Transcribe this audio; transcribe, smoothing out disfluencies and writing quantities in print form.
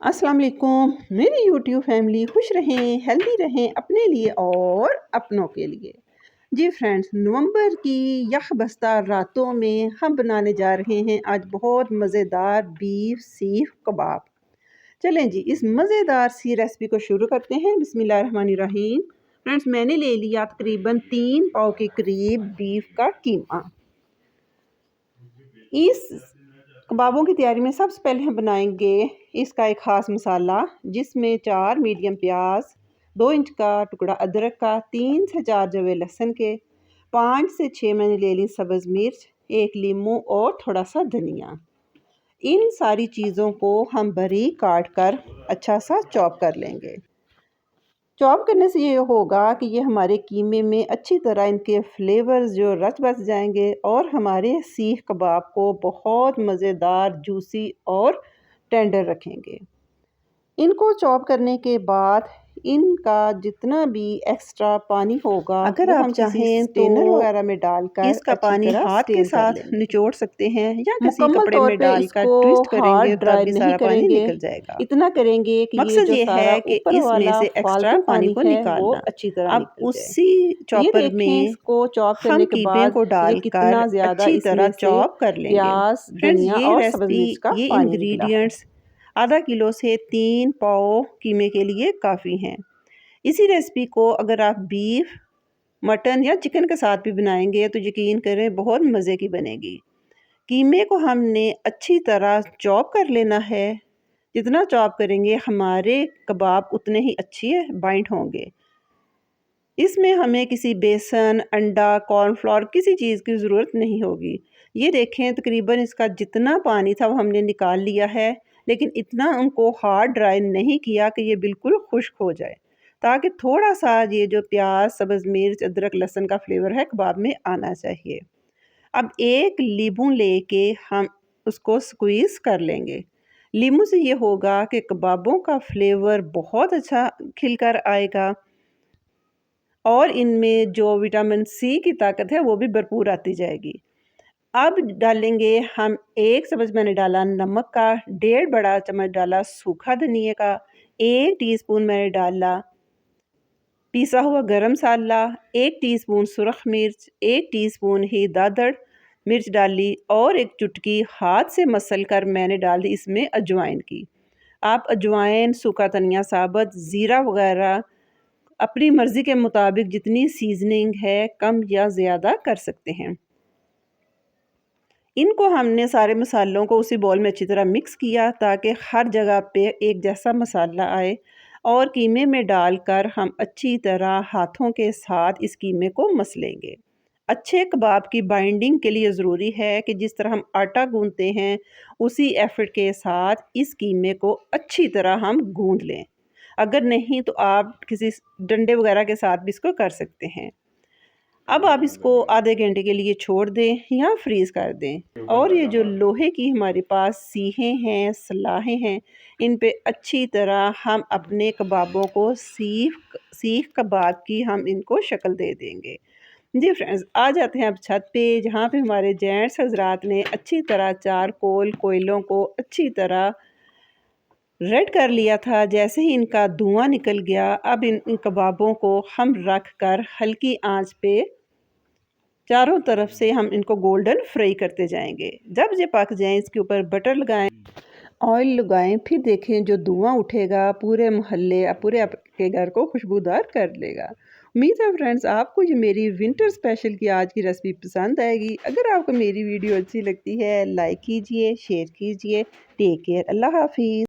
अस्सलाम वालेकुम। मेरी यूट्यूब फैमिली खुश रहें, हेल्दी रहें अपने लिए और अपनों के लिए। जी फ्रेंड्स, नवंबर की यख बस्ता रातों में हम बनाने जा रहे हैं आज बहुत मज़ेदार बीफ सीख कबाब। चलें जी, इस मज़ेदार सी रेसिपी को शुरू करते हैं। बिस्मिल्लाहिर्रहमानिर्रहीम। फ्रेंड्स, मैंने ले लिया तकरीबन 3 पाव के करीब बीफ का कीमा। इस कबाबों की तैयारी में सबसे पहले हम बनाएंगे इसका एक ख़ास मसाला, जिसमें 4 मीडियम प्याज, 2 इंच का टुकड़ा अदरक का, 3 से 4 जवे लहसुन के, 5 से 6 मैंने ले ली सब्ज़ मिर्च, 1 लीमू और थोड़ा सा धनिया। इन सारी चीज़ों को हम बारीक काट कर अच्छा सा चॉप कर लेंगे। चॉप करने से ये होगा कि ये हमारे कीमे में अच्छी तरह इनके फ्लेवर्स जो रच बस जाएंगे और हमारे सीख कबाब को बहुत मज़ेदार, जूसी और टेंडर रखेंगे। इनको चॉप करने के बाद इनका जितना भी एक्स्ट्रा पानी होगा, अगर आप चाहें तो वगैरह में डालकर इसका पानी हाथ के साथ निचोड़ सकते हैं या किसी कपड़े में डालकर ट्विस्ट करेंगे तो भी सारा पानी निकल जाएगा। इतना करेंगे कि मकसद ये है कि इसमें से एक्स्ट्रा पानी को निकालना अच्छी तरह आप उसी चॉपर में इसको चॉप करने के बाद को डालकर अच्छी तरह चॉप कर लेंगे। प्याज, धनिया और सब्ज़ मिर्च का ये इंग्रेडिएंट्स आधा किलो से 3 पाव कीमे के लिए काफ़ी हैं। इसी रेसिपी को अगर आप बीफ, मटन या चिकन के साथ भी बनाएंगे तो यकीन करें बहुत मज़े की बनेगी। कीमे को हमने अच्छी तरह चॉप कर लेना है। जितना चॉप करेंगे हमारे कबाब उतने ही अच्छे बाइंड होंगे। इसमें हमें किसी बेसन, अंडा, कॉर्नफ्लोर किसी चीज़ की ज़रूरत नहीं होगी। ये देखें, तकरीबन इसका जितना पानी था वो हमने निकाल लिया है, लेकिन इतना उनको हार्ड ड्राई नहीं किया कि ये बिल्कुल खुश्क हो जाए, ताकि थोड़ा सा ये जो प्याज, सब्ज़ मिर्च, अदरक, लहसुन का फ्लेवर है कबाब में आना चाहिए। अब एक लीमू लेके हम उसको स्क्वीज़ कर लेंगे। लीमू से ये होगा कि कबाबों का फ्लेवर बहुत अच्छा खिलकर आएगा और इनमें जो विटामिन सी की ताकत है वो भी भरपूर आती जाएगी। अब डालेंगे हम 1 चम्मच मैंने डाला नमक का, 1.5 बड़ा चम्मच डाला सूखा धनिया का, 1 टीस्पून मैंने डाला पिसा हुआ गरम मसाला, 1 टीस्पून सुरख मिर्च, 1 टीस्पून ही दादड़ मिर्च डाली और एक चुटकी हाथ से मसल कर मैंने डाल दी इसमें अजवाइन की। आप अजवाइन, सूखा धनिया साबुत, ज़ीरा वगैरह अपनी मर्ज़ी के मुताबिक जितनी सीजनिंग है कम या ज़्यादा कर सकते हैं। इनको हमने सारे मसालों को उसी बॉल में अच्छी तरह मिक्स किया ताकि हर जगह पे एक जैसा मसाला आए और कीमे में डालकर हम अच्छी तरह हाथों के साथ इस कीमे को मसलेंगे। अच्छे कबाब की बाइंडिंग के लिए ज़रूरी है कि जिस तरह हम आटा गूंदते हैं उसी एफर्ट के साथ इस कीमे को अच्छी तरह हम गूंद लें। अगर नहीं तो आप किसी डंडे वगैरह के साथ भी इसको कर सकते हैं। अब आप इसको आधे घंटे के लिए छोड़ दें या फ्रीज़ कर दें और ये जो लोहे की हमारे पास सीहें हैं, सलाहें हैं, इन पे अच्छी तरह हम अपने कबाबों को सीख कबाब की हम इनको शक्ल दे देंगे। जी फ्रेंड्स, आ जाते हैं अब छत पे, जहाँ पे हमारे जेंट्स हजरात ने अच्छी तरह चारकोल कोयलों को अच्छी तरह रेड कर लिया था। जैसे ही इनका धुआं निकल गया, अब इन कबाबों को हम रख कर हल्की आंच पे चारों तरफ से हम इनको गोल्डन फ्राई करते जाएंगे। जब ये पक जाएं इसके ऊपर बटर लगाएं, ऑयल लगाएं, फिर देखें जो धुआं उठेगा पूरे मोहल्ले या पूरे आपके घर को खुशबूदार कर लेगा। उम्मीद है फ्रेंड्स आपको ये मेरी विंटर स्पेशल की आज की रेसिपी पसंद आएगी। अगर आपको मेरी वीडियो अच्छी लगती है लाइक कीजिए, शेयर कीजिए। टेक केयर, अल्लाह हाफिज़।